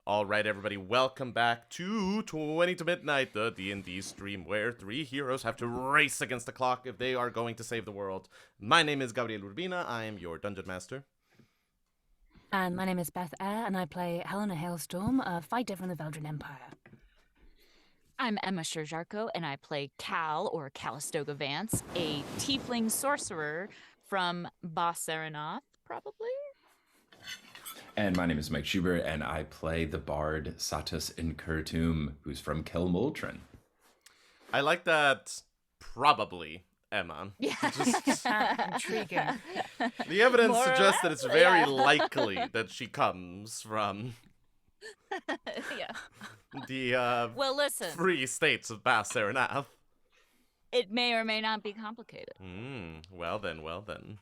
All right, everybody, welcome back to 20 to Midnight, the D&D stream where three heroes have to race against the clock if they are going to save the world. My name is Gabriel Urbina. I am your Dungeon Master. And my name is Beth, Eyre, and I play Helena Hailstorm, a fighter from the Veldrin Empire. I'm Emma Sherr-Ziarko, and I play Cal, or Calistoga Vance, a tiefling sorcerer from Bas-Saranath, probably? And my name is Mike Schubert, and I play the bard Satus in Kurtum, who's from Kelmoldrin. I like that, probably, Emma. Yeah. Intriguing. The evidence More or suggests that less, it's very yeah. likely that she comes from Yeah. the Well, listen, free states of Bas-Saranath. it may or may not be complicated. Well then.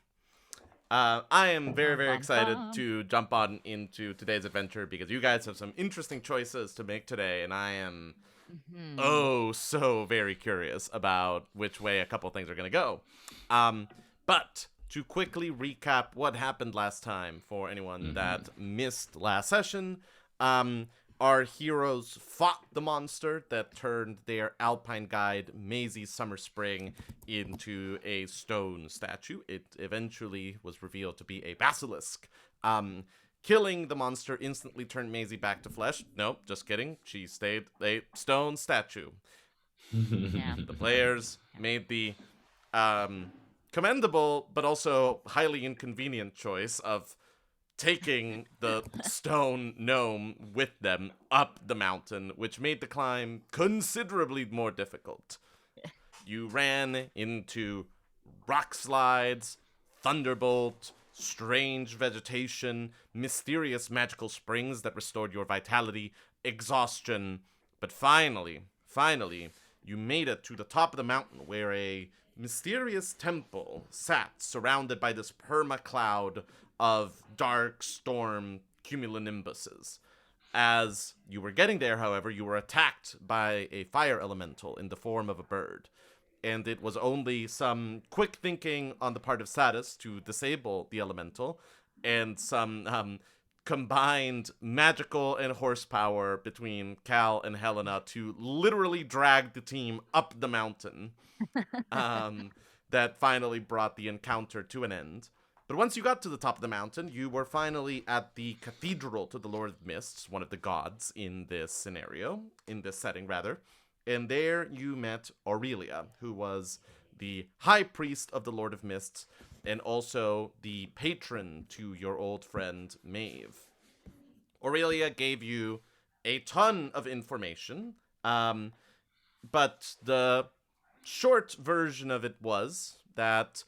I am very, very excited to jump on into today's adventure because you guys have some interesting choices to make today, and I am so very curious about which way a couple things are going to go. But to quickly recap what happened last time for anyone that missed last session, our heroes fought the monster that turned their alpine guide, Maisie Summer Spring, into a stone statue. It eventually was revealed to be a basilisk. Killing the monster instantly turned Maisie back to flesh. Nope, just kidding. She stayed a stone statue. Yeah. The players made the commendable but also highly inconvenient choice of taking the stone gnome with them up the mountain, which made the climb considerably more difficult. You ran into rock slides, thunderbolt, strange vegetation, mysterious magical springs that restored your vitality, exhaustion, but finally, you made it to the top of the mountain where a mysterious temple sat surrounded by this perma-cloud of dark storm cumulonimbuses. As you were getting there, however, you were attacked by a fire elemental in the form of a bird. And it was only some quick thinking on the part of Satus to disable the elemental, and some combined magical and horsepower between Cal and Helena to literally drag the team up the mountain. That finally brought the encounter to an end. But once you got to the top of the mountain, you were finally at the cathedral to the Lord of Mists, one of the gods in this setting, and there you met Aurelia, who was the high priest of the Lord of Mists, and also the patron to your old friend Maeve. Aurelia gave you a ton of information, but the short version of it was that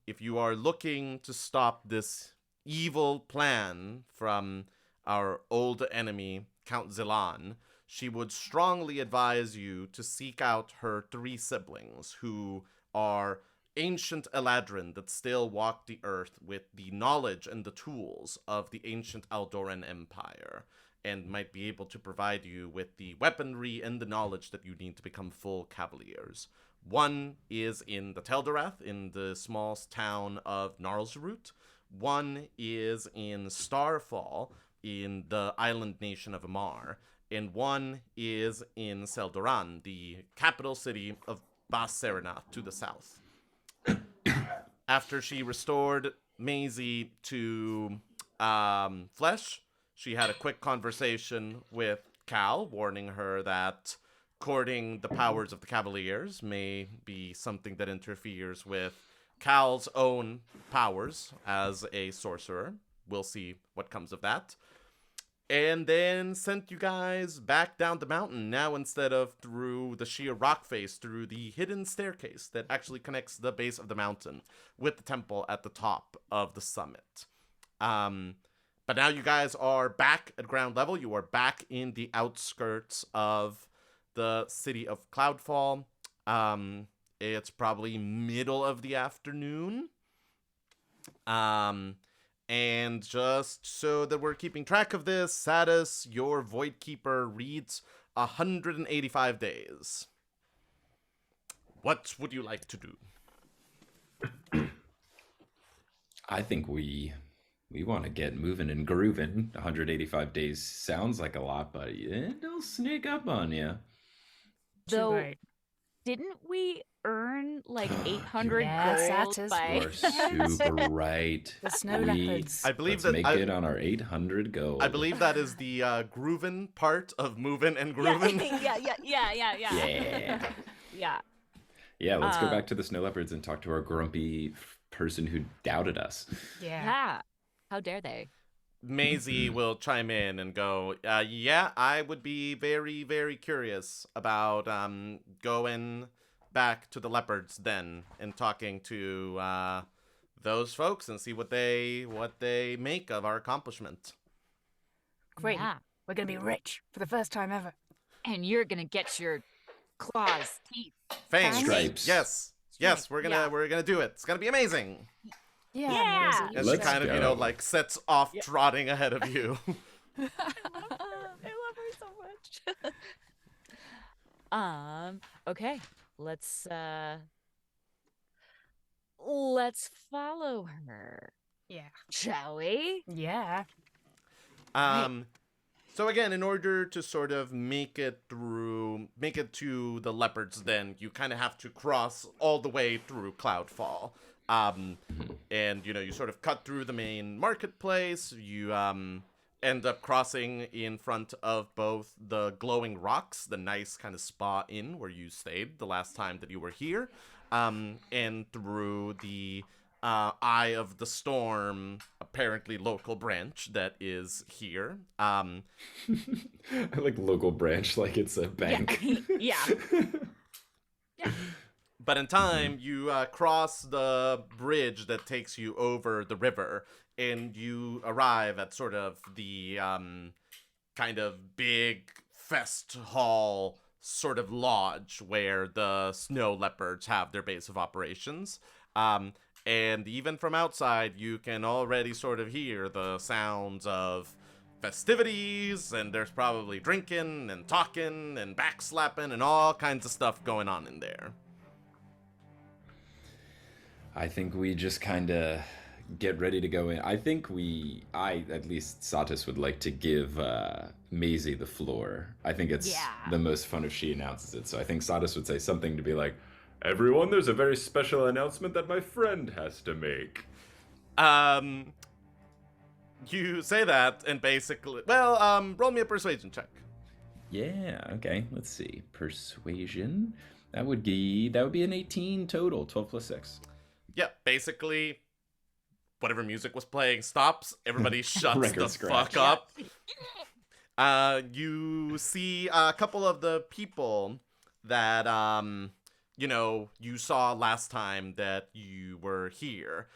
if you are looking to stop this evil plan from our old enemy, Count Zilan, she would strongly advise you to seek out her three siblings, who are ancient Eladrin that still walk the earth with the knowledge and the tools of the ancient Aldoran Empire, and might be able to provide you with the weaponry and the knowledge that you need to become full cavaliers. One is in the Teldorath, in the small town of Gnarlsroot. One is in Starfall, in the island nation of Amar. And one is in Seldoran, the capital city of Bas-Saranath to the south. After she restored Maisie to flesh, she had a quick conversation with Cal, warning her that courting the powers of the Cavaliers may be something that interferes with Cal's own powers as a sorcerer. We'll see what comes of that. And then sent you guys back down the mountain, now instead of through the sheer rock face, through the hidden staircase that actually connects the base of the mountain with the temple at the top of the summit. But now you guys are back at ground level. You are back in the outskirts of the city of Cloudfall. It's probably middle of the afternoon. And just so that we're keeping track of this, Satus, your Void Keeper, reads 185 days. What would you like to do? I think we We want to get moving and grooving. 185 days sounds like a lot, but it'll sneak up on you. Too Though, right. didn't we earn like You're 800 Yes, gold Satus. by? You are super right. The snow leopards. I believe Let's that make it on our 800 gold. I believe that is the groovin part of movin' and groovin'. Yeah. Yeah. Yeah. Yeah, let's go back to the snow leopards and talk to our grumpy person who doubted us. Yeah. How dare they? Maisie will chime in and go, yeah, I would be very, very curious about going back to the leopards then and talking to those folks and see what they make of our accomplishment. Great. Yeah. We're going to be rich for the first time ever. And you're gonna get your claws, teeth. Fangs. Stripes. Yes, we're gonna do it. It's gonna be amazing. Yeah. Yeah. Maisie, And you she Let's kind of, go. like sets off trotting ahead of you. I love her so much. Okay. Let's follow her, Yeah. shall we? Yeah. So again, in order to sort of make it to the leopards, then you kind of have to cross all the way through Cloudfall. And you sort of cut through the main marketplace. You end up crossing in front of both the Glowing Rocks, the nice kind of spa inn where you stayed the last time that you were here, and through the Eye of the Storm, apparently local branch that is here. I like local branch like it's a bank. Yeah. But in time, you cross the bridge that takes you over the river, and you arrive at sort of the kind of big fest hall sort of lodge where the snow leopards have their base of operations. And even from outside, you can already sort of hear the sounds of festivities, and there's probably drinking and talking and backslapping and all kinds of stuff going on in there. I think we just kind of get ready to go in. I think at least Satus would like to give Maisie the floor. I think it's the most fun if she announces it. So I think Satus would say something to be like, "Everyone, there's a very special announcement that my friend has to make." You say that, and basically, roll me a persuasion check. Yeah, okay, let's see. Persuasion. That would be an 18 total, 12 plus 6. Yeah, basically, whatever music was playing stops. Everybody shuts Record the scratch. fuck up. You see a couple of the people that, you saw last time that you were here.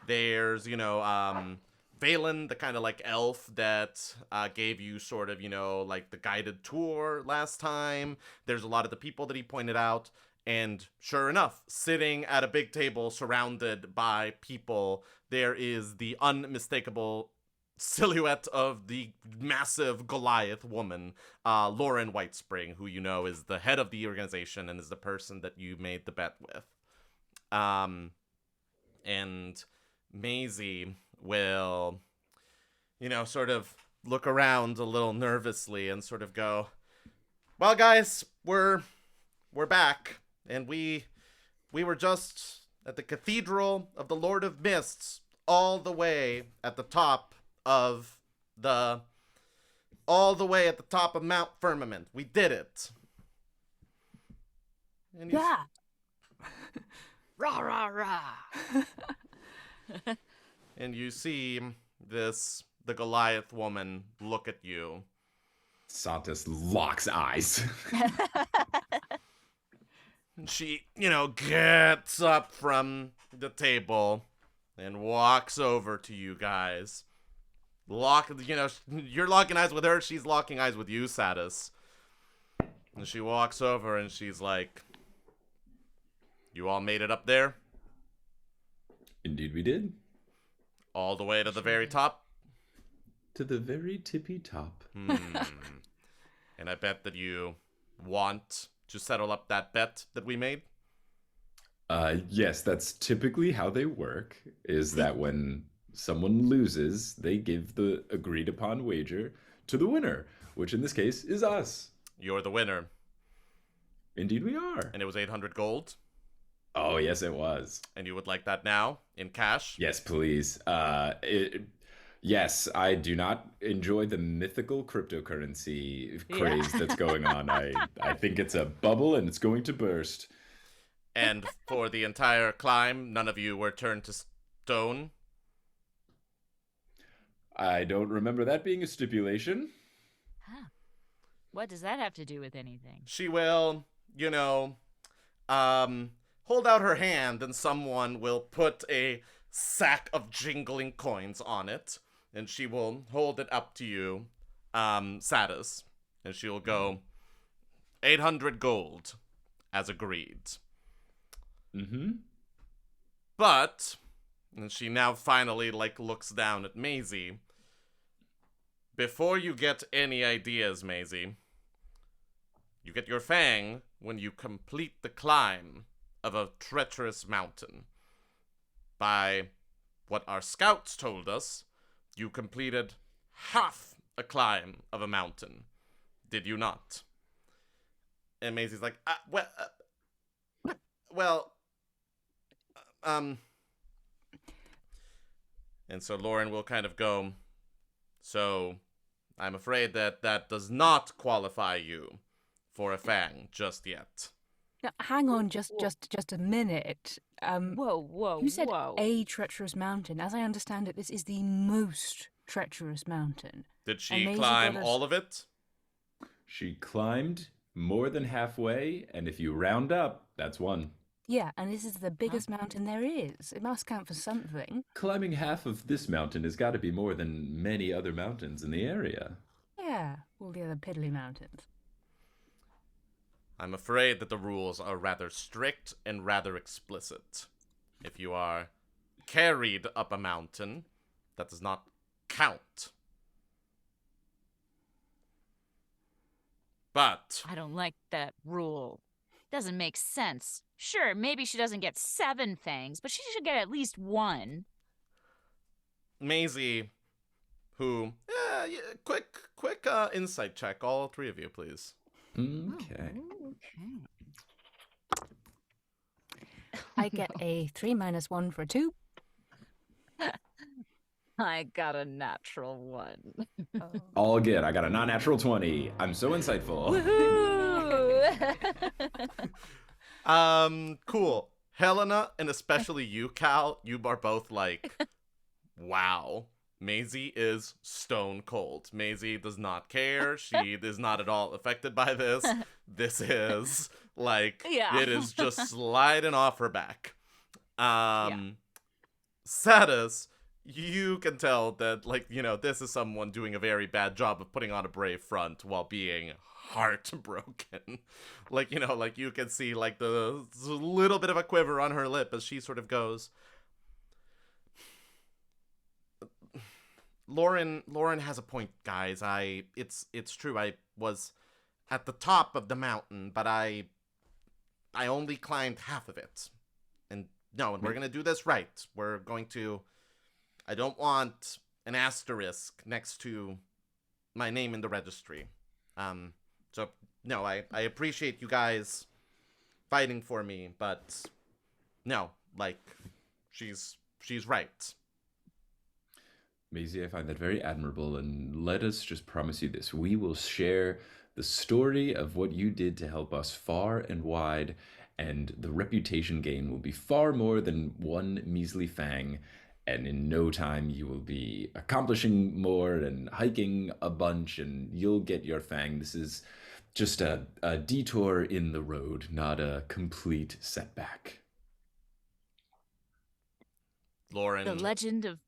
There's, Valen, the kind of like elf that gave you sort of, like the guided tour last time. There's a lot of the people that he pointed out. And sure enough, sitting at a big table surrounded by people, there is the unmistakable silhouette of the massive Goliath woman, Lauren Whitespring, who is the head of the organization and is the person that you made the bet with. And Maisie will, sort of look around a little nervously and sort of go, "Well, guys, we're back. And we were just at the Cathedral of the Lord of Mists, all the way at the top of Mount Firmament. We did it." And Yeah. Rah rah rah. And you see the Goliath woman look at you. Satus locks eyes. She, gets up from the table and walks over to you guys. You're locking eyes with her, she's locking eyes with you, Satus. And she walks over and she's like, "You all made it up there? Indeed we did. All the way to the very top?" To the very tippy top. And I bet that you want to settle up that bet that we made? Yes, that's typically how they work, is that when someone loses, they give the agreed upon wager to the winner, which in this case is us. You're the winner. Indeed we are. And it was 800 gold? Oh, yes, it was. And you would like that now, in cash? Yes, please. Yes, I do not enjoy the mythical cryptocurrency craze that's going on. I think it's a bubble and it's going to burst. And for the entire climb, none of you were turned to stone? I don't remember that being a stipulation. Huh. What does that have to do with anything? She will, hold out her hand and someone will put a sack of jingling coins on it. And she will hold it up to you, Satus. And she'll go, 800 gold, as agreed. Mm-hmm. But, and she now finally, looks down at Maisie. Before you get any ideas, Maisie, you get your fang when you complete the climb of a treacherous mountain. By what our scouts told us, you completed half a climb of a mountain. Did you not? And Maisie's like, And so Lauren will kind of go, so I'm afraid that does not qualify you for a fang just yet. Now, hang on just a minute. Whoa, You said a treacherous mountain. As I understand it, this is the most treacherous mountain. Did she climb all of it? She climbed more than halfway, and if you round up, that's one. Yeah, and this is the biggest mountain there is. It must count for something. Climbing half of this mountain has got to be more than many other mountains in the area. Yeah, all the other piddly mountains. I'm afraid that the rules are rather strict and rather explicit. If you are carried up a mountain, that does not count. But I don't like that rule. Doesn't make sense. Sure, maybe she doesn't get 7 fangs, but she should get at least 1. Maisie, who, quick insight check, all 3 of you, please. Okay. I get a 3 minus 1 for 2. I got a natural 1. All good. I got a non-natural 20. I'm so insightful. Woohoo! Cool. Helena, and especially you, Cal, you are both like, wow. Maisie is stone cold. Maisie does not care. She is not at all affected by this. This is, it is just sliding off her back. Satus, you can tell that, this is someone doing a very bad job of putting on a brave front while being heartbroken. You can see, the little bit of a quiver on her lip as she sort of goes, Lauren has a point, guys. It's true. I was at the top of the mountain, but I only climbed half of it. And we're going to do this right. We're going to, I don't want an asterisk next to my name in the registry. So no, I appreciate you guys fighting for me, but no, she's right. Maisie, I find that very admirable, and let us just promise you this. We will share the story of what you did to help us far and wide, and the reputation gain will be far more than 1 measly fang, and in no time you will be accomplishing more and hiking a bunch, and you'll get your fang. This is just a detour in the road, not a complete setback. Lauren. The legend of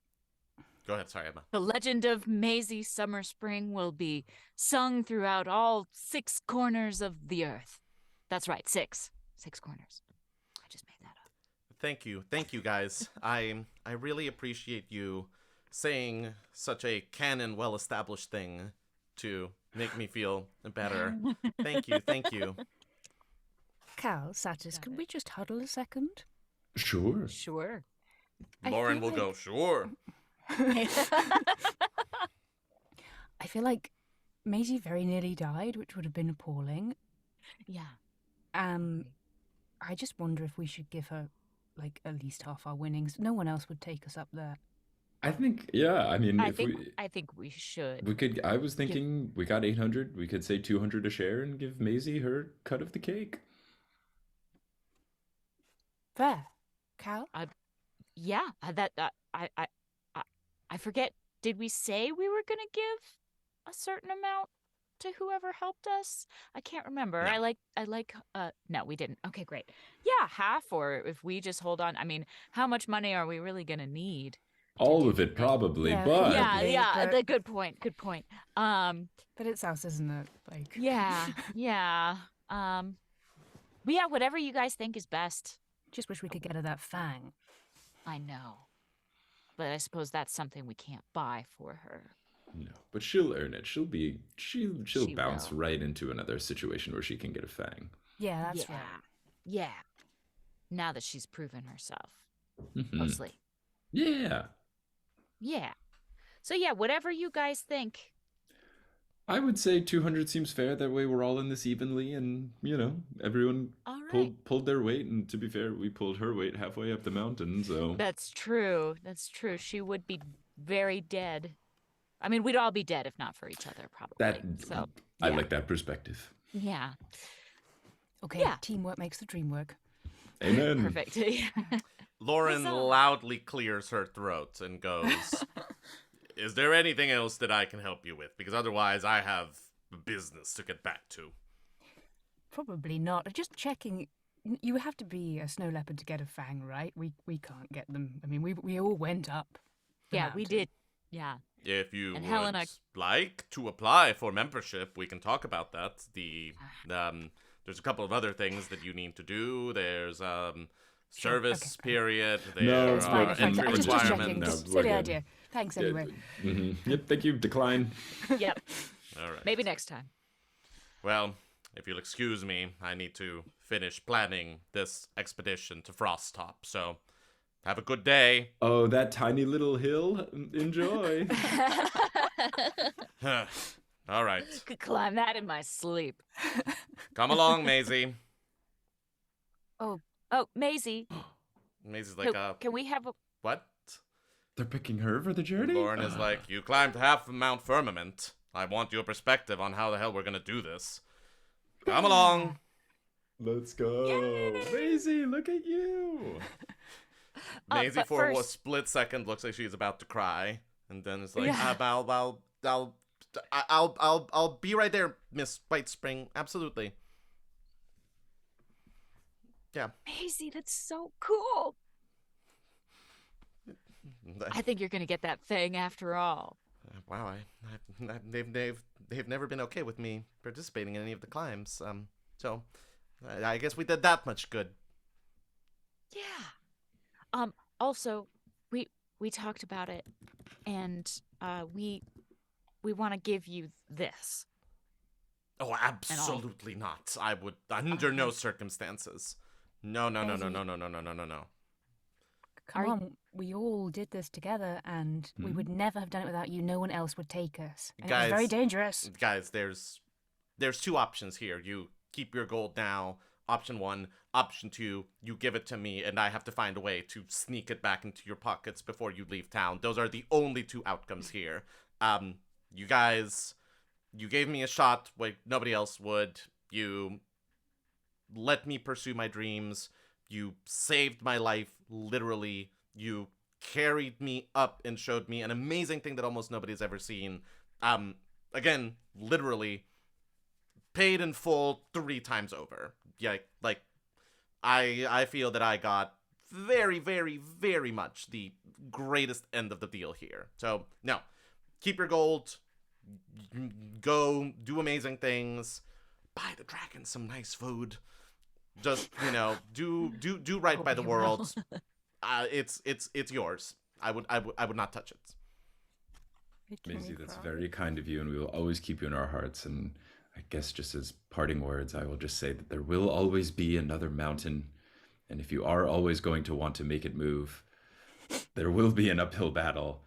Go ahead, sorry, Emma. The legend of Maisie Summer Spring will be sung throughout all 6 corners of the earth. That's right, 6. 6 corners. I just made that up. Thank you, guys. I really appreciate you saying such a canon, well-established thing to make me feel better. Thank you. Cal, Satus, can we just huddle a second? Sure. Sure. Lauren will go, sure. I feel like Maisie very nearly died, which would have been appalling. Yeah. I just wonder if we should give her, like, at least half our winnings. No one else would take us up there. I think, yeah. I mean, I think we should. we could. I was thinking we got 800. We could say 200 a share and give Maisie her cut of the cake. Fair, Cal. Yeah. I forget. Did we say we were gonna give a certain amount to whoever helped us? I can't remember. No. No, we didn't. Okay, great. Yeah, half, or if we just hold on. I mean, how much money are we really gonna need? All of it, probably, Yeah, but Yeah. but- Good point. But it's us, isn't it? Like. Yeah. But yeah, whatever you guys think is best. Just wish we could get her that fang. I know. But I suppose that's something we can't buy for her. no. But she'll earn it. She'll She bounce will. right into another situation where she can get a fang. Yeah, that's right. Yeah. Now that she's proven herself. Mhm. Mostly. Yeah. Yeah. So yeah, whatever you guys think. I would say 200 seems fair. That way we're all in this evenly, and everyone All right. pulled their weight. And to be fair, we pulled her weight halfway up the mountain. So That's true. She would be very dead. I mean, we'd all be dead if not for each other, probably. So I yeah. like that perspective. Yeah. Okay, Yeah. teamwork makes the dream work. Amen. Perfect. Lauren Huzzah. loudly clears her throat and goes, "Is there anything else that I can help you with? Because otherwise I have business to get back to." Probably not. Just checking. You have to be a snow leopard to get a fang, right? We can't get them. I mean, we all went up. the Yeah, we mountain. did. Yeah. If you And would Helena- like to apply for membership, we can talk about that. There's a couple of other things that you need to do. There's service okay. period. There No, It's Uh, fine. are It's fine. entry I'm just checking. requirements. No, Just we're silly good. idea. Thanks anyway. Yep. Thank you. Decline. Yep. All right. Maybe next time. Well, if you'll excuse me, I need to finish planning this expedition to Frost Top. So, have a good day. Oh, that tiny little hill. Enjoy. All right. Could climb that in my sleep. Come along, Maisie. Oh, Maisie. Maisie's like, Can we have a... what? They're picking her for the journey. Lauren is like, you climbed half of Mount Firmament. I want your perspective on how the hell we're gonna do this. Come along. Let's go. Yay! Maisie, look at you. Maisie, but for a first- split second, looks like she's about to cry, and then it's like, Yeah. I'll be right there, Miss White Spring. Absolutely. Yeah. Maisie, that's so cool. I think you're gonna get that thing after all. Wow, they've never been okay with me participating in any of the climbs. So I guess we did that much good. Yeah. Also, we talked about it, and we want to give you this. Oh, absolutely not. I would under no circumstances. No. Come Are- on, we all did this together, and we would never have done it without you. No one else would take us. And it was very Guys- dangerous. Guys, there's two options here. You keep your gold now. Option 1. Option 2, you give it to me, and I have to find a way to sneak it back into your pockets before you leave town. Those are the only two outcomes here. You guys, you gave me a shot where nobody else would. You let me pursue my dreams. You saved my life, literally. You carried me up and showed me an amazing thing that almost nobody's ever seen. Again, literally, paid in full 3 times over. Yeah, like, I feel that I got very, very, very much the greatest end of the deal here. So, no. Keep your gold. Go do amazing things. Buy the dragon some nice food. Just, do right by the we world. It's yours. I would not touch it. Maisie, that's very kind of you, and we will always keep you in our hearts. And I guess just as parting words, I will just say that there will always be another mountain. And if you are always going to want to make it move, there will be an uphill battle.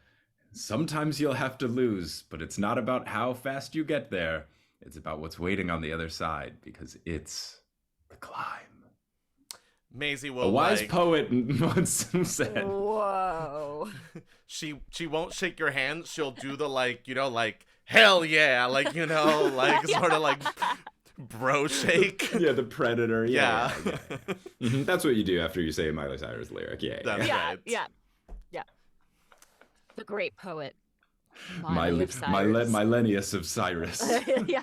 Sometimes you'll have to lose, but it's not about how fast you get there. It's about what's waiting on the other side, because it's the climb. Maisie will A wise poet once said. Whoa. She won't shake your hand. She'll do the hell yeah, sort of like bro shake. Yeah, the predator. Yeah. Mm-hmm. That's what you do after you say a Miley Cyrus lyric. That's right. Yeah. The great poet. Millennius of Cyrus. Yeah.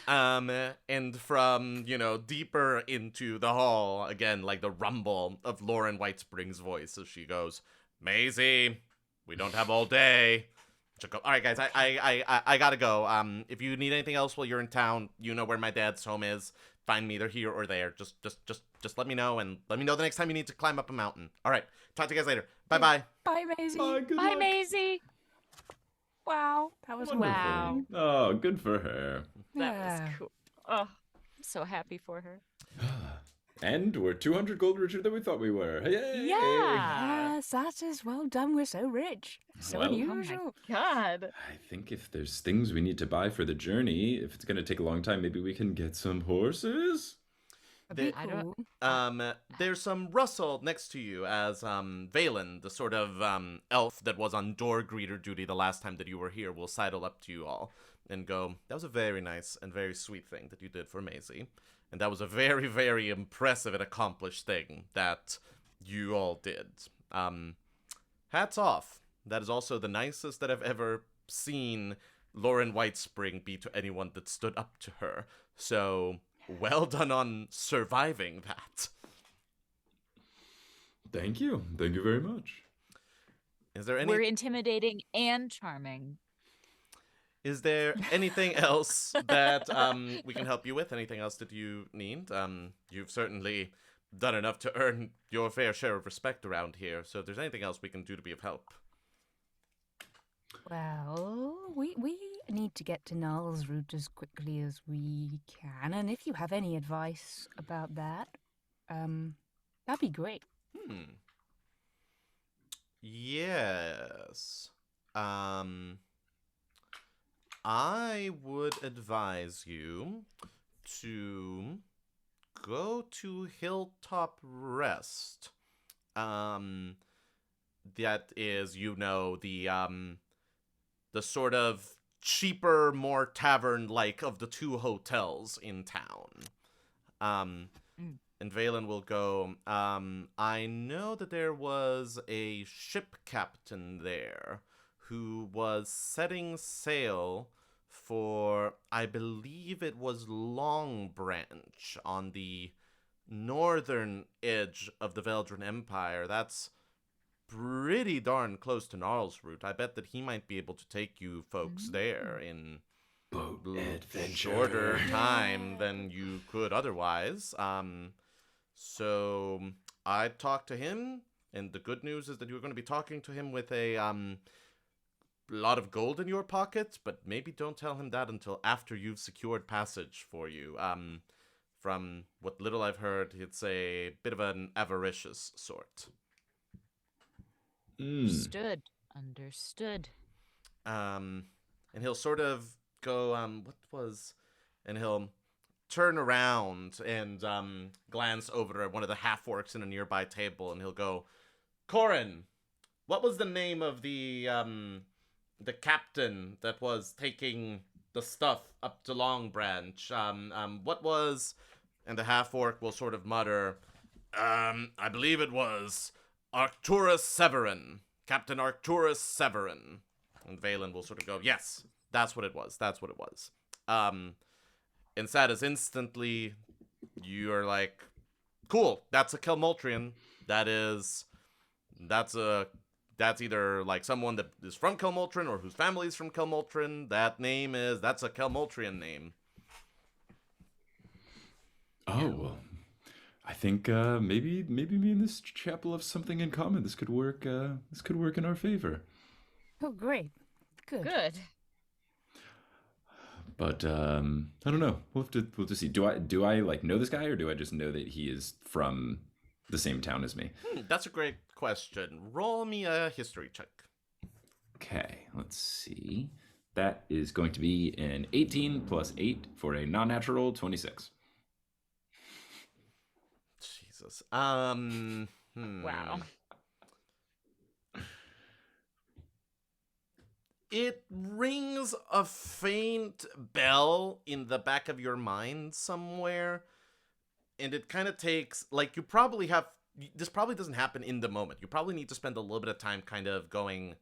And from, deeper into the hall, again, like the rumble of Lauren Whitespring's voice as she goes, Maisie, we don't have all day. She'll go, all right, guys, I gotta go. If you need anything else while you're in town, you know where my dad's home is. Find me either here or there. Just let me know, and let me know the next time you need to climb up a mountain. All right, talk to you guys later. Bye-bye. Bye, Maisie. Bye, Maisie. Wow, that was Wonderful. Wow. Oh, good for her. That was cool. Oh, I'm so happy for her. And we're 200 gold richer than we thought we were. Yay! Yeah. Satus, well done. We're so rich. So Well, unusual. God. I think if there's things we need to buy for the journey, if it's going to take a long time, maybe we can get some horses? That'd be I don't- cool. There's some rustle next to you as Valen, the sort of elf that was on door greeter duty the last time that you were here, will sidle up to you all and go, that was a very nice and very sweet thing that you did for Maisie. And that was a very, very impressive and accomplished thing that you all did. Hats off. That is also the nicest that I've ever seen Lauren Whitespring be to anyone that stood up to her. So, well done on surviving that. Thank you. Thank you very much. Is there We're intimidating and charming. Is there anything else that we can help you with? Anything else that you need? You've certainly done enough to earn your fair share of respect around here. So if there's anything else we can do to be of help. Well, we need to get to Null's route as quickly as we can, and if you have any advice about that, that'd be great. Yes. I would advise you to go to Hilltop Rest. That is, the sort of cheaper, more tavern-like of the two hotels in town. And Valen will go, I know that there was a ship captain there who was setting sail for, I believe it was Long Branch on the northern edge of the Veldran Empire. That's pretty darn close to Gnarl's route. I bet that he might be able to take you folks there in Boat adventure. shorter time than you could otherwise. So I'd talk to him, and the good news is that you're going to be talking to him with a lot of gold in your pockets, but maybe don't tell him that until after you've secured passage for you. From what little I've heard, it's a bit of an avaricious sort. Understood. And he'll sort of go, and he'll turn around and glance over at one of the half-orcs in a nearby table, and he'll go, Corin, what was the name of the captain that was taking the stuff up to Long Branch? What was... And the half-orc will sort of mutter, I believe it was Arcturus Severin. Captain Arcturus Severin. And Valen will sort of go, yes, that's what it was. And Satus, instantly, you're like, cool, that's a Kelmoltrian. That's either like someone that is from Kelmoltrin or whose family is from Kelmoltrin. That's a Kelmoltrian name. Oh, well, I think maybe me and this chapel have something in common. This could work. This could work in our favor. Oh, great. Good. But I don't know. We'll have to see. Do I like know this guy, or do I just know that he is from the same town as me? That's a great question. Roll me a history check. Okay, let's see. That is going to be an 18 plus 8 for a non-natural 26. Jesus. Wow. It rings a faint bell in the back of your mind somewhere, and it kind of takes, like, you probably have, this probably doesn't happen in the moment. You probably need to spend a little bit of time kind of going,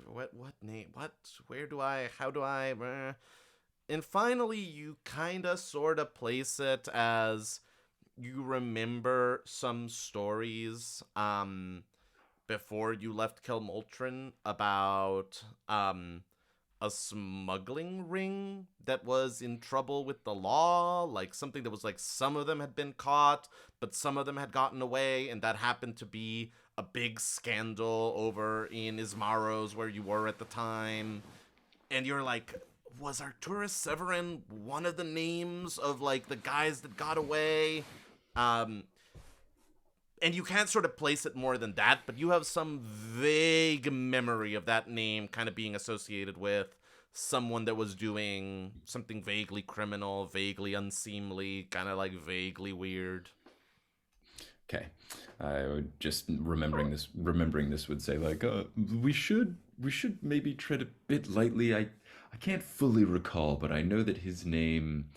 what name, where do I, how do I, and finally you kind of sort of place it as you remember some stories, before you left Kelmoltron about a smuggling ring that was in trouble with the law, like something that was like some of them had been caught, but some of them had gotten away, and that happened to be a big scandal over in Ismaros where you were at the time. And you're like, was Arcturus Severin one of the names of like the guys that got away? And you can't sort of place it more than that, but you have some vague memory of that name kind of being associated with someone that was doing something vaguely criminal, vaguely unseemly, kind of like vaguely weird. Okay, I would just remembering this would say like, we should maybe tread a bit lightly. I can't fully recall, but I know that his name,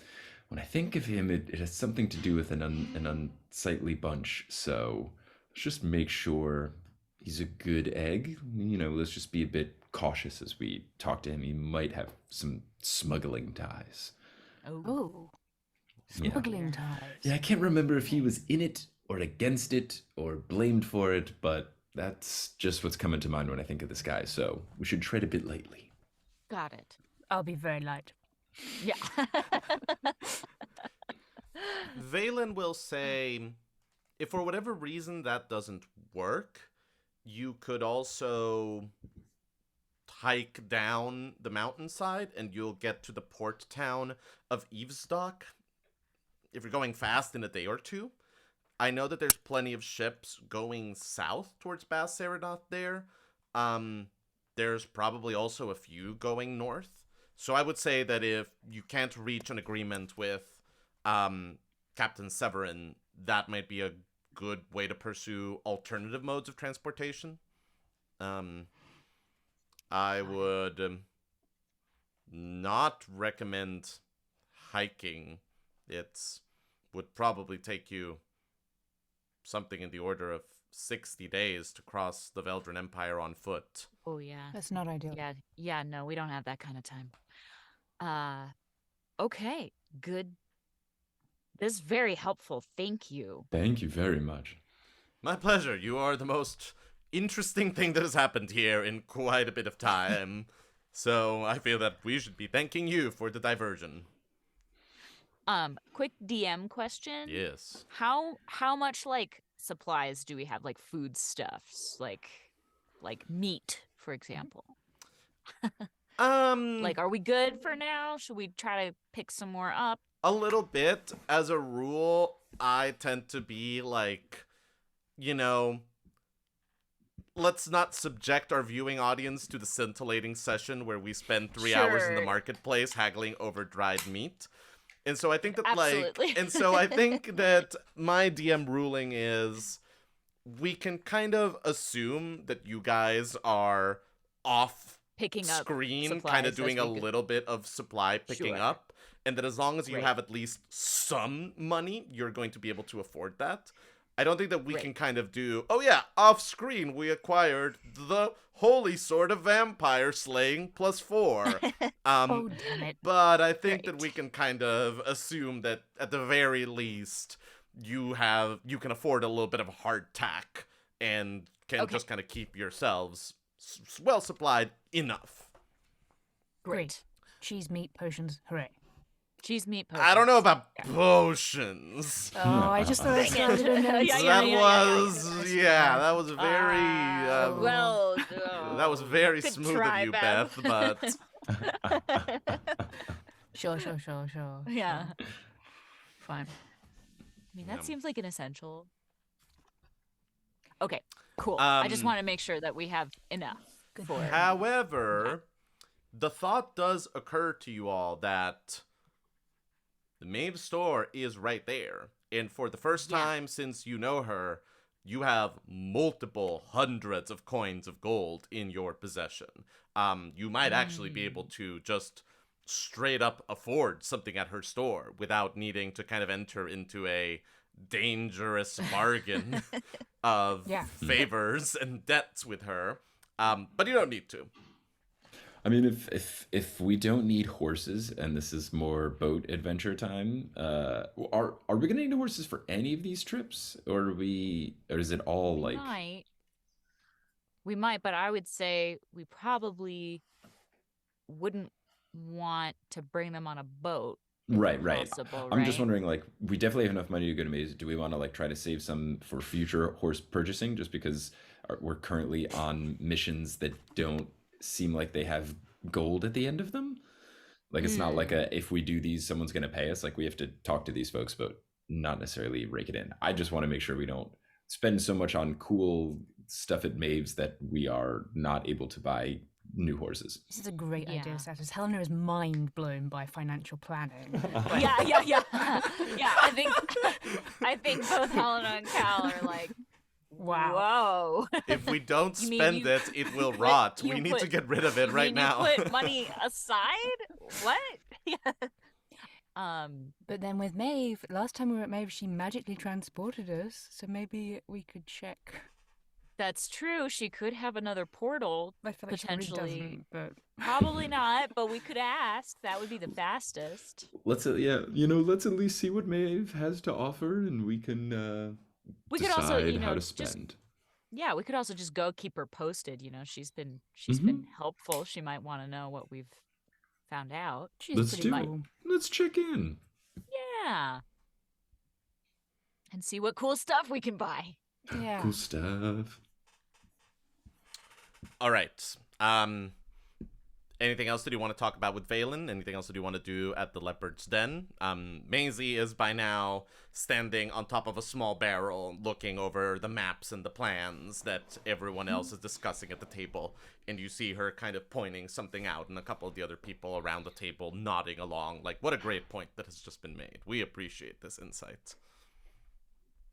when I think of him, it has something to do with an unsightly bunch. So let's just make sure he's a good egg. You know, let's just be a bit cautious as we talk to him. He might have some smuggling ties. Oh, smuggling ties. Yeah, I can't remember if he was in it or against it or blamed for it, but that's just what's coming to mind when I think of this guy. So we should tread a bit lightly. Got it. I'll be very light. Yeah. Valen will say, if for whatever reason that doesn't work, you could also hike down the mountainside and you'll get to the port town of Eavesdock. If you're going fast, in a day or two. I know that there's plenty of ships going south towards Bas-Saradoth there. There's probably also a few going north. So I would say that if you can't reach an agreement with Captain Severin, that might be a good way to pursue alternative modes of transportation. I would not recommend hiking. It would probably take you something in the order of 60 days to cross the Veldran Empire on foot. Oh, yeah. That's not ideal. Yeah, no, we don't have that kind of time. Okay, good. This is very helpful. Thank you. Thank you very much. My pleasure. You are the most interesting thing that has happened here in quite a bit of time. So I feel that we should be thanking you for the diversion. Quick DM question. Yes. How much like supplies do we have, like foodstuffs, like meat, for example? Like, are we good for now? Should we try to pick some more up? A little bit. As a rule, I tend to be like, you know, let's not subject our viewing audience to the scintillating session where we spend 3 hours in the marketplace haggling over dried meat. And so I think that Absolutely. I think that my DM ruling is we can kind of assume that you guys are off Picking up screen, supplies kind of as doing we a go. little bit of supply picking Sure. up. And that as long as you Right. have at least some money, you're going to be able to afford that. I don't think that we Right. can kind of do, oh yeah, off screen we acquired the Holy Sword of Vampire Slaying +4. Oh, damn it. But I think that Right. we can kind of assume that at the very least you can afford a little bit of hardtack and can Okay. just kind of keep yourselves well supplied enough. Great. Cheese, meat, potions, hooray. Cheese meat potions. I don't know about potions. Oh, I just thought I started a note. That was very Well, that was very good smooth try, of you, Beth. Beth, but Sure. Yeah. Fine. I mean, that Yeah. seems like an essential. Okay, cool. I just want to make sure that we have enough for it. However, the thought does occur to you all that the Maeve's store is right there. And for the first time since you know her, you have multiple hundreds of coins of gold in your possession. You might actually be able to just straight up afford something at her store without needing to kind of enter into a dangerous bargain of favors and debts with her. But you don't need to. I mean, if we don't need horses and this is more boat adventure time, are we gonna need horses for any of these trips, or is it all We like? might. We might, but I would say we probably wouldn't want to bring them on a boat. Right. Possible, I'm just right? wondering, like, we definitely have enough money to go to Maze. Do we want to like try to save some for future horse purchasing, just because we're currently on missions that don't seem like they have gold at the end of them? Like, it's not like if we do these, someone's going to pay us. Like, we have to talk to these folks, but not necessarily rake it in. I just want to make sure we don't spend so much on cool stuff at Maeve's that we are not able to buy new horses. This is a great idea, Satus. Helena is mind blown by financial planning. Yeah. I think both Helena and Cal are like, wow. whoa. If we don't spend it, it will rot. We need to get rid of it right now. You put money aside? What? But then with Maeve, last time we were at Maeve, she magically transported us, so maybe we could check. That's true. She could have another portal, I feel like potentially. She really doesn't, but probably not, but we could ask. That would be the fastest. Let's at least see what Maeve has to offer, and we can we could decide also, how to spend. We could also just go keep her posted. You know, she's been helpful. She might want to know what we've found out. Let's do it. Let's check in. Yeah. And see what cool stuff we can buy. Yeah. Cool stuff. All right. Anything else that you want to talk about with Valen? Anything else that you want to do at the Leopard's Den? Maisie is by now standing on top of a small barrel, looking over the maps and the plans that everyone else is discussing at the table. And you see her kind of pointing something out, and a couple of the other people around the table nodding along, like, what a great point that has just been made. We appreciate this insight.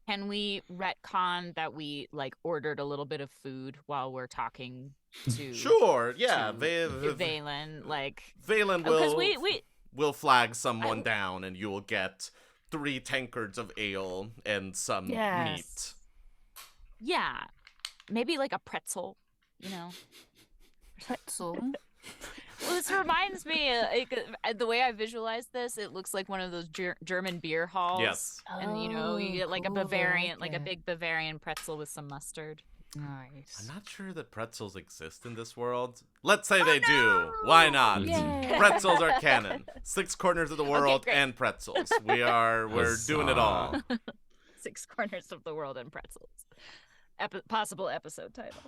Can we retcon that we ordered a little bit of food while we're talking to? Sure, yeah. Valen, Valen will flag someone down, and you will get 3 tankards of ale and some meat. Yeah, maybe like a pretzel, Pretzel. Well, this reminds me, the way I visualize this, it looks like one of those German beer halls. Yes. And, you get like a Bavarian, like a big Bavarian pretzel with some mustard. Nice. I'm not sure that pretzels exist in this world. Let's say they do. Why not? Yay. Pretzels are canon. 6 corners of the world and pretzels. We're doing it all. 6 corners of the world and pretzels. Possible episode title.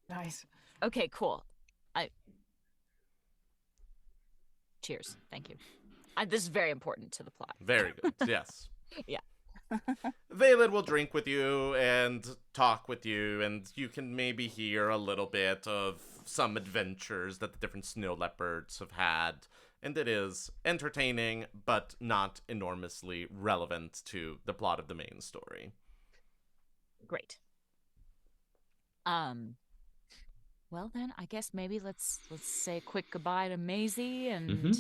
Nice. Okay, cool. Cheers. Thank you. This is very important to the plot. Very good. Yes. Yeah. Valen will drink with you and talk with you, and you can maybe hear a little bit of some adventures that the different snow leopards have had. And it is entertaining, but not enormously relevant to the plot of the main story. Great. Well then, I guess maybe let's say a quick goodbye to Maisie and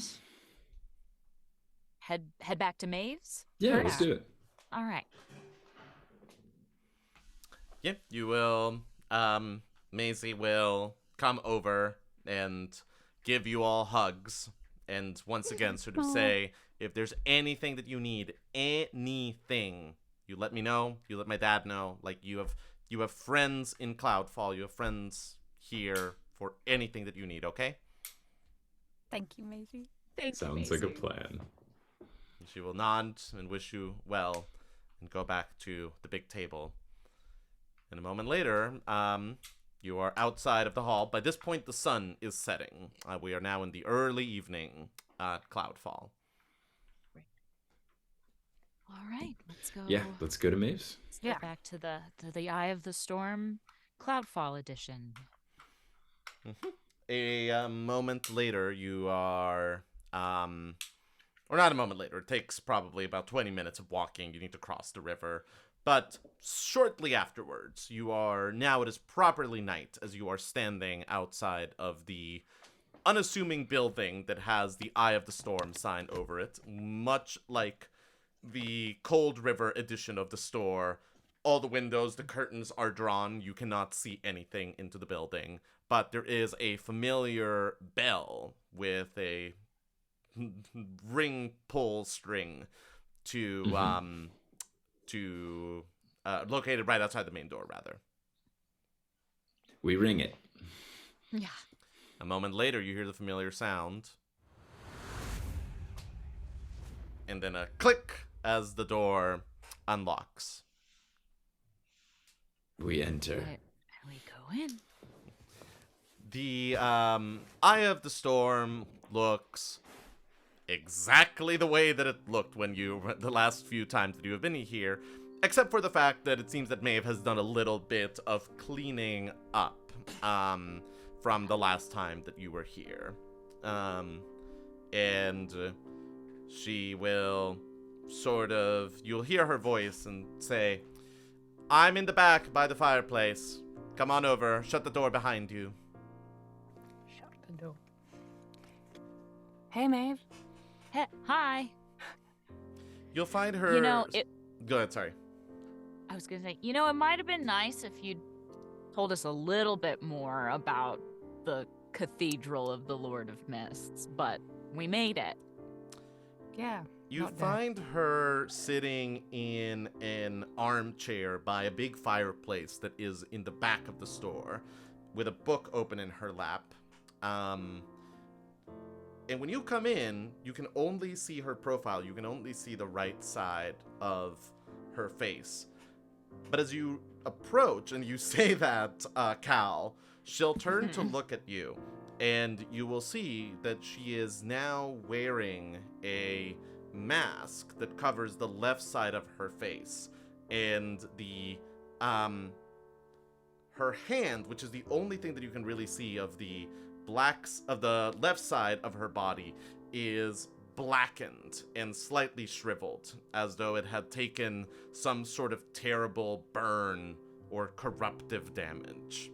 head back to Maeve's. Yeah, let's do it. All right. Yeah, you will. Maisie will come over and give you all hugs, and once again sort of say, if there's anything that you need, anything, you let me know. You let my dad know. Like, you have friends in Cloudfall. You have friends here for anything that you need, okay? Thank you, Maisie. Sounds like a plan. She will nod and wish you well and go back to the big table. And a moment later, you are outside of the hall. By this point, the sun is setting. We are now in the early evening at Cloudfall. All right, let's go. Yeah, let's go to Maeve's. Let's get back to the Eye of the Storm, Cloudfall edition. A moment later, you are, or not a moment later. It takes probably about 20 minutes of walking. You need to cross the river. But shortly afterwards, you are, now it is properly night as you are standing outside of the unassuming building that has the Eye of the Storm sign over it. Much like the Cold River edition of the store, all the windows, the curtains are drawn. You cannot see anything into the building. But there is a familiar bell with a ring pull string to located right outside the main door, rather. We ring it. Yeah. A moment later, you hear the familiar sound. And then a click as the door unlocks. We enter. And we go in. The Eye of the Storm looks exactly the way that it looked when the last few times that you have been here, except for the fact that it seems that Maeve has done a little bit of cleaning up from the last time that you were here. And she will you'll hear her voice and say, "I'm in the back by the fireplace. Come on over. Shut the door behind you." Shut the door. Hey, Maeve. Hey, hi. You'll find her... You know, Go ahead, sorry. I was going to say, it might have been nice if you'd told us a little bit more about the Cathedral of the Lord of Mists, but we made it. Yeah. You find her sitting in an armchair by a big fireplace that is in the back of the store, with a book open in her lap. And when you come in, you can only see her profile. You can only see the right side of her face. But as you approach and you say that, Cal, she'll turn to look at you. And you will see that she is now wearing a mask that covers the left side of her face. And her hand, which is the only thing that you can really see of the left side of her body, is blackened and slightly shriveled, as though it had taken some sort of terrible burn or corruptive damage.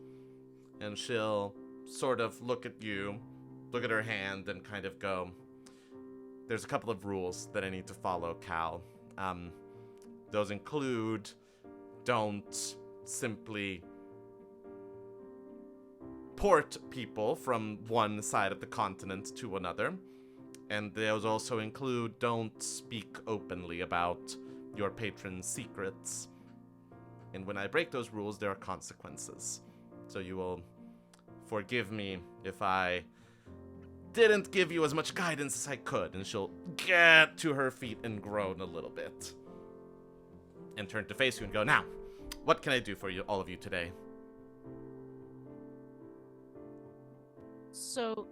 And she'll sort of look at you, look at her hand, and kind of go, "There's a couple of rules that I need to follow, Cal. Those include, don't simply port people from one side of the continent to another. And those also include, don't speak openly about your patron's secrets. And when I break those rules, there are consequences. So you will forgive me if I didn't give you as much guidance as I could." And she'll get to her feet and groan a little bit. And turn to face you and go, "Now, what can I do for you, all of you, today?" So,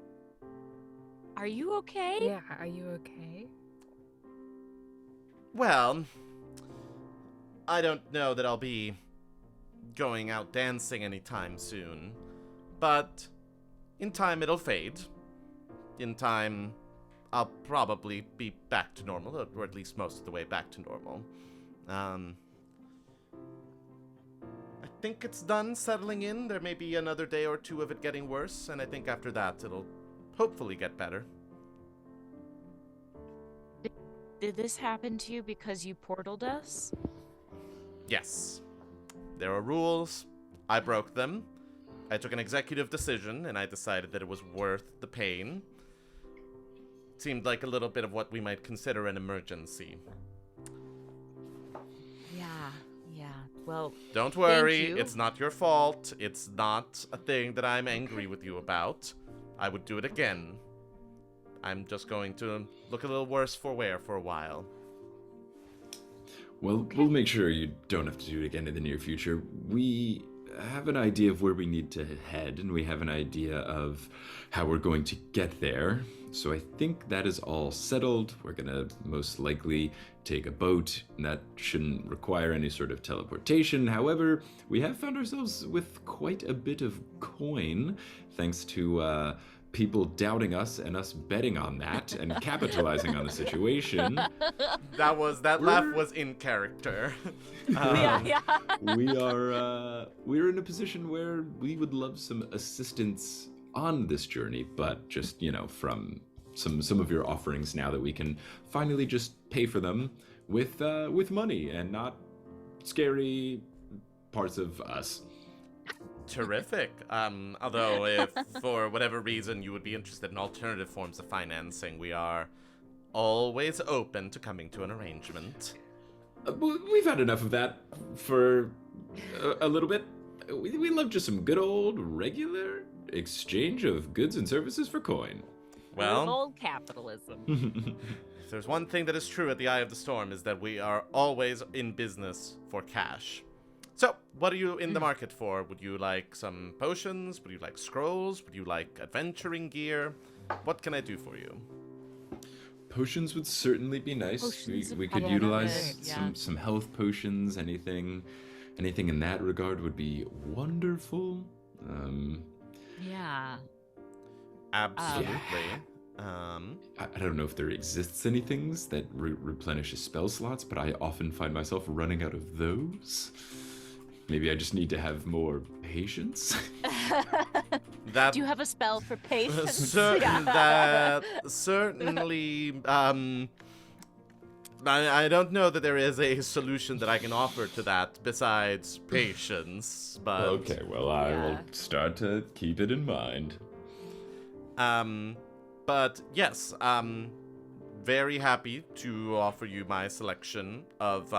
are you okay? Yeah, are you okay? Well, I don't know that I'll be going out dancing anytime soon. But in time, it'll fade. In time, I'll probably be back to normal, or at least most of the way back to normal. I think it's done settling in. There may be another day or two of it getting worse, and I think after that, it'll hopefully get better. Did this happen to you because you portaled us? Yes. There are rules. I broke them. I took an executive decision, and I decided that it was worth the pain. Seemed like a little bit of what we might consider an emergency. Yeah. Well, don't worry, thank you. It's not your fault. It's not a thing that I'm angry with you about. I would do it again. I'm just going to look a little worse for wear for a while. Well, we'll make sure you don't have to do it again in the near future. We have an idea of where we need to head, and we have an idea of how we're going to get there. So I think that is all settled. We're going to most likely take a boat, and that shouldn't require any sort of teleportation. However, we have found ourselves with quite a bit of coin, thanks to people doubting us and us betting on that and capitalizing on the situation. That laugh was in character. We're in a position where we would love some assistance on this journey, but just, from some of your offerings now that we can finally just pay for them with money and not scary parts of us. Terrific. Although if for whatever reason you would be interested in alternative forms of financing, we are always open to coming to an arrangement. We've had enough of that for a little bit. We love just some good old regular exchange of goods and services for coin. Well, old capitalism. If there's one thing that is true at the Eye of the Storm is that we are always in business for cash. So, what are you in the market for? Would you like some potions? Would you like scrolls? Would you like adventuring gear? What can I do for you? Potions would certainly be nice. We could utilize some health potions. Anything in that regard would be wonderful. Yeah. Absolutely. I don't know if there exists any things that replenishes spell slots, but I often find myself running out of those. Maybe I just need to have more patience. Do you have a spell for patience? Certainly. I don't know that there is a solution that I can offer to that besides patience. But okay, well, I will start to keep it in mind. But yes, very happy to offer you my selection of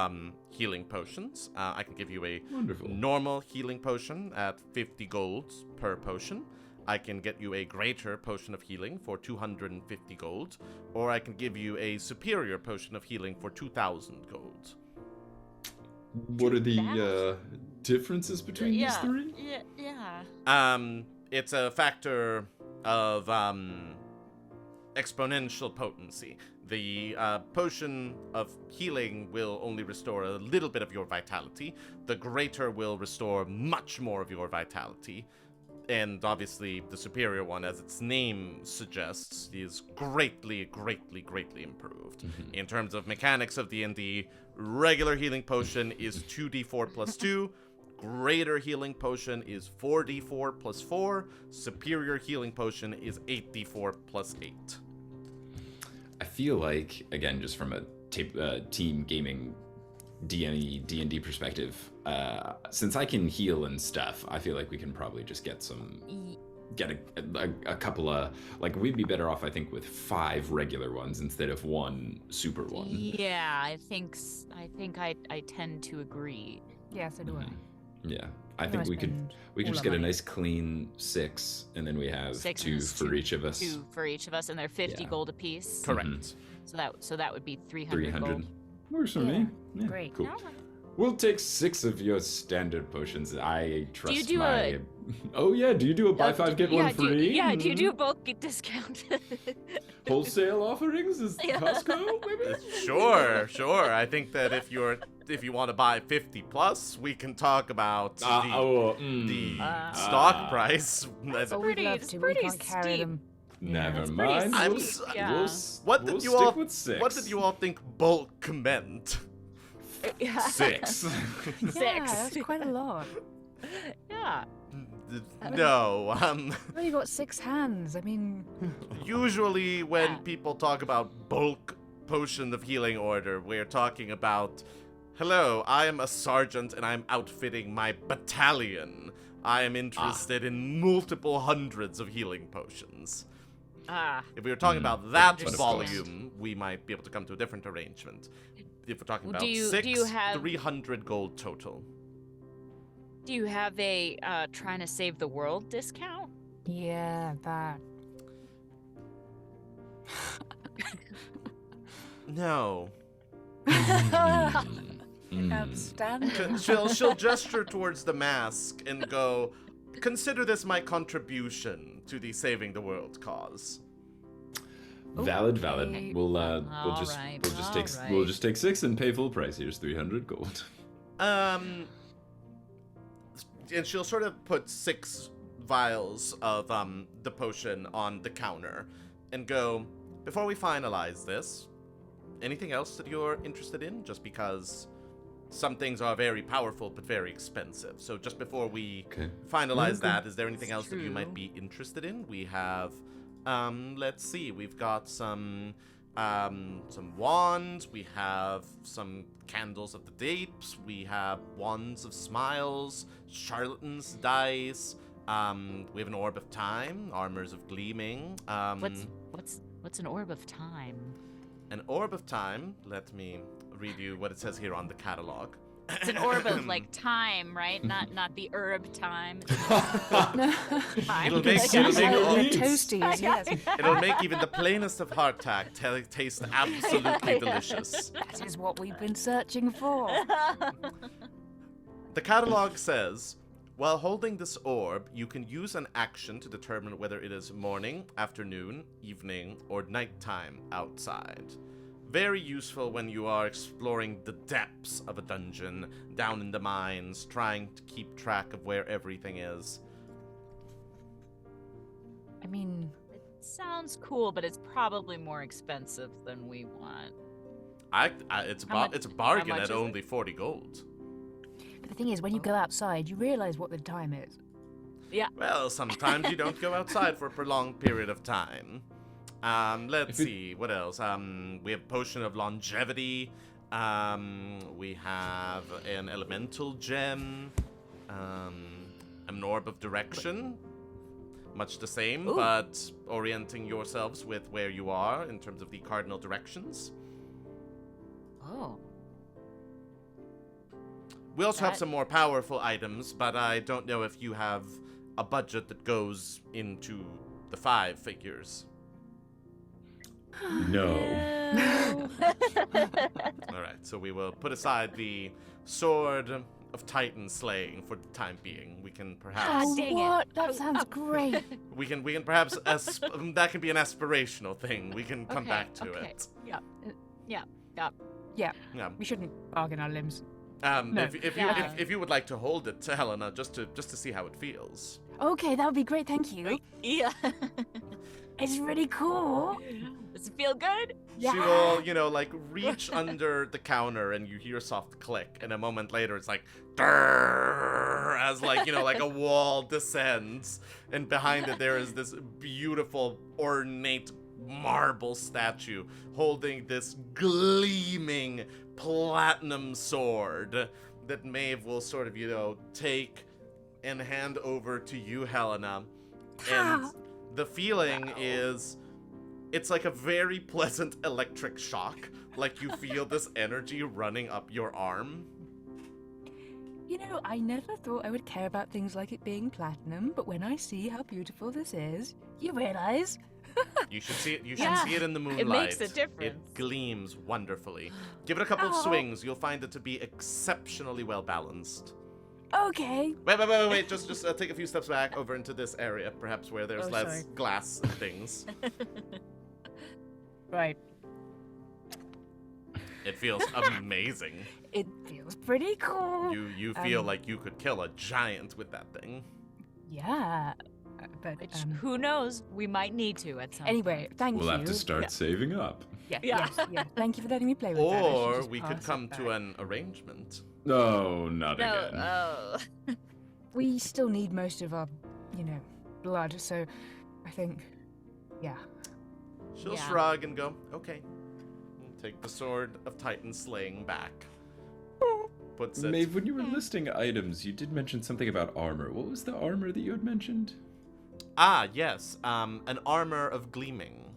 healing potions. I can give you a normal healing potion at 50 gold per potion. I can get you a greater potion of healing for 250 gold, or I can give you a superior potion of healing for 2,000 gold. What are the differences between these three? It's a factor of exponential potency. The potion of healing will only restore a little bit of your vitality. The greater will restore much more of your vitality. And obviously, the superior one, as its name suggests, is greatly, greatly, greatly improved. Mm-hmm. In terms of mechanics of D&D, regular healing potion is 2d4 plus 2. Greater healing potion is 4d4 plus 4. Superior healing potion is 8d4 plus 8. I feel like, again, just from a team gaming D&D perspective, since I can heal and stuff, I feel like we can probably just get a couple of, like, we'd be better off, I think, with 5 regular ones instead of 1 super one. Yeah, I think I tend to agree. Yeah, so do I. Yeah, I think we could just get a nice clean 6, and then we have 2 for each of us. 2 for each of us, and they're 50 gold apiece. Correct. Mm-hmm. So that would be 300 gold. Works for me. Yeah, great. Cool. We'll take 6 of your standard potions. I trust my... Oh yeah, do you do a buy 5 get 1 free? Do you do a bulk get discount? Wholesale offerings is Costco, maybe? Sure. I think that if you want to buy 50 plus, we can talk about the stock price. It's pretty steep. Never mind. What did you all think bulk meant? 6. Yeah, that's quite a lot. Yeah. No. Well, you got 6 hands. I mean, usually when people talk about bulk potion of healing order, we're talking about, hello, I am a sergeant and I'm outfitting my battalion. I am interested in multiple hundreds of healing potions. If we were talking about that volume, we might be able to come to a different arrangement. If we're talking about 300 gold total. Do you have a trying to save the world discount? Yeah, that. No. Outstanding. She'll gesture towards the mask and go, "Consider this my contribution to the saving the world cause." Valid. Okay. We'll just take 6 and pay full price. Here's 300 gold. And she'll sort of put 6 vials of the potion on the counter and go, "Before we finalize this, anything else that you're interested in? Just because some things are very powerful but very expensive. So just before we finalize that, is there anything else that you might be interested in? We have, let's see, we've got some wands, we have some candles of the dapes, we have wands of smiles, charlatans dice, we have an orb of time, armors of gleaming. What's an orb of time? An orb of time, let me read you what it says here on the catalog. It's an orb of like time, right? Not the herb time. It'll make toasties, yes. It'll make even the plainest of hardtack taste absolutely delicious. That is what we've been searching for. The catalog says, while holding this orb, you can use an action to determine whether it is morning, afternoon, evening, or nighttime outside. Very useful when you are exploring the depths of a dungeon, down in the mines, trying to keep track of where everything is. I mean, It sounds cool, but it's probably more expensive than we want. It's a bargain much at is it? only 40 gold. but the thing is, when you go outside, you realize what the time is. Yeah. Well, sometimes you don't go outside for a prolonged period of time. Let's see, what else? We have Potion of Longevity. We have an Elemental Gem. An Orb of Direction. Much the same, but orienting yourselves with where you are in terms of the cardinal directions. Oh. We also have some more powerful items, but I don't know if you have a budget that goes into the 5 figures. No. Alright, so we will put aside the Sword of Titan Slaying for the time being. We can perhaps... Oh, dang it. what? That sounds great. We can perhaps... that can be an aspirational thing. We can come back to it. Yeah. Yeah, Yeah. we shouldn't bargain our limbs. No. Yeah. If you would like to hold it to Helena, just to see how it feels. Okay, that would be great, thank you. Yeah. It's really cool. Does it feel good? Yeah. She will, reach under the counter and you hear a soft click, and a moment later it's like, "Durr," as like a wall descends, and behind it there is this beautiful, ornate marble statue holding this gleaming platinum sword that Maeve will sort of, take and hand over to you, Helena. And the feeling is, it's like a very pleasant electric shock. Like you feel this energy running up your arm. I never thought I would care about things like it being platinum, but when I see how beautiful this is, you realize. You should see it. You Yeah. should see it in the moonlight. It makes a difference. It gleams wonderfully. Give it a couple of swings. You'll find it to be exceptionally well balanced. Okay. Wait. Just take a few steps back over into this area, perhaps where there's Oh, less sorry. glass and things. Right. It feels amazing. It feels pretty cool. You feel like you could kill a giant with that thing. Yeah. But Which, who knows? We might need to at some anyway, thank you. We'll have to start saving up. Yeah, Yeah. yes. Thank you for letting me play with that. I should Or just we could pass come it to back. an arrangement. No, not No. again. Oh. We still need most of our, blood, so I think, yeah. She'll Yeah. shrug and go, "Okay." And take the Sword of Titan Slaying back. Puts it. Maeve, when you were listing items, you did mention something about armor. What was the armor that you had mentioned? Ah, yes. An armor of gleaming.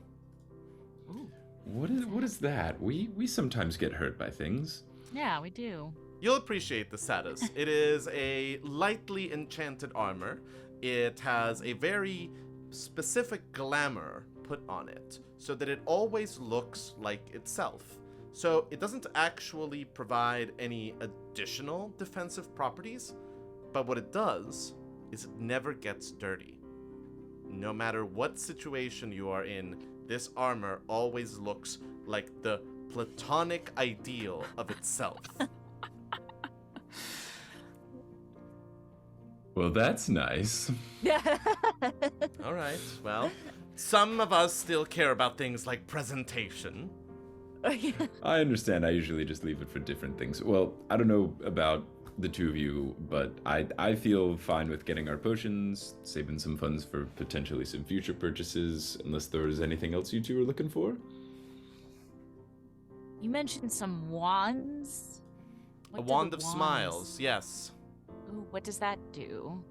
What is that? We sometimes get hurt by things. Yeah, we do. You'll appreciate the Satus. It is a lightly enchanted armor. It has a very specific glamour put on it, so that it always looks like itself. So it doesn't actually provide any additional defensive properties, but what it does is it never gets dirty. No matter what situation you are in, this armor always looks like the platonic ideal of itself. Well, that's nice. All right, well, some of us still care about things like presentation. I understand. I usually just leave it for different things. Well, I don't know about the two of you, but I feel fine with getting our potions, saving some funds for potentially some future purchases, unless there's anything else you two are looking for. You mentioned some wands. A wand of smiles, yes. Ooh, what does that do?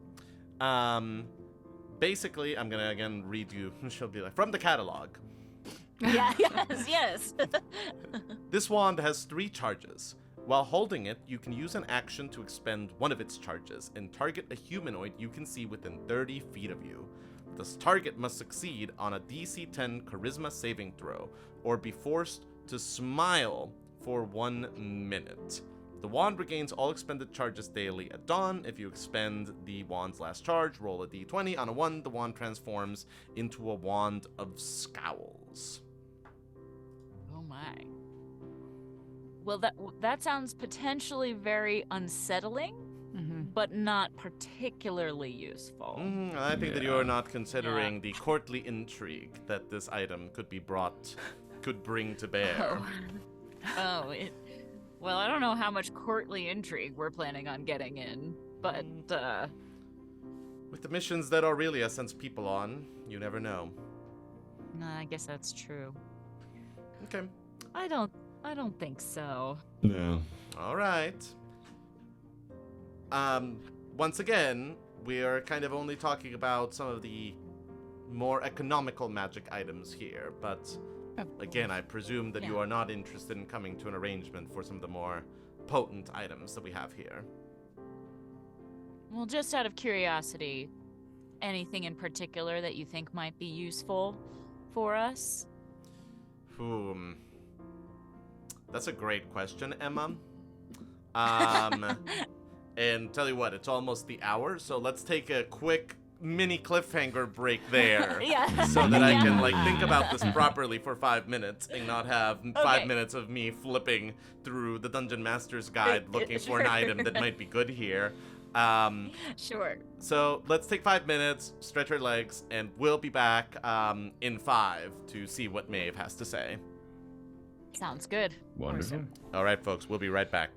Basically, I'm gonna again read you. She'll be like, from the catalog. Yeah, yes. This wand has 3 charges. While holding it, you can use an action to expend one of its charges and target a humanoid you can see within 30 feet of you. This target must succeed on a DC 10 Charisma saving throw or be forced to smile for 1 minute. The wand regains all expended charges daily at dawn. If you expend the wand's last charge, roll a d20. On a 1, the wand transforms into a wand of scowls. Oh my. Well, that sounds potentially very unsettling, but not particularly useful. I think that you are not considering the courtly intrigue that this item could bring to bear. Well, I don't know how much courtly intrigue we're planning on getting in, but, With the missions that Aurelia sends people on, you never know. I guess that's true. Okay. I don't think so. No. All right. Once again, we are kind of only talking about some of the more economical magic items here, but again, I presume that you are not interested in coming to an arrangement for some of the more potent items that we have here. Well, just out of curiosity, anything in particular that you think might be useful for us? That's a great question, Emma. And tell you what, it's almost the hour, so let's take a quick mini cliffhanger break there. So that I can think about this properly for 5 minutes and not have 5 minutes of me flipping through the Dungeon Master's Guide looking for an item that might be good here. Sure. So let's take 5 minutes, stretch our legs, and we'll be back in 5 to see what Maeve has to say. Sounds good. Wonderful. All right, folks, we'll be right back.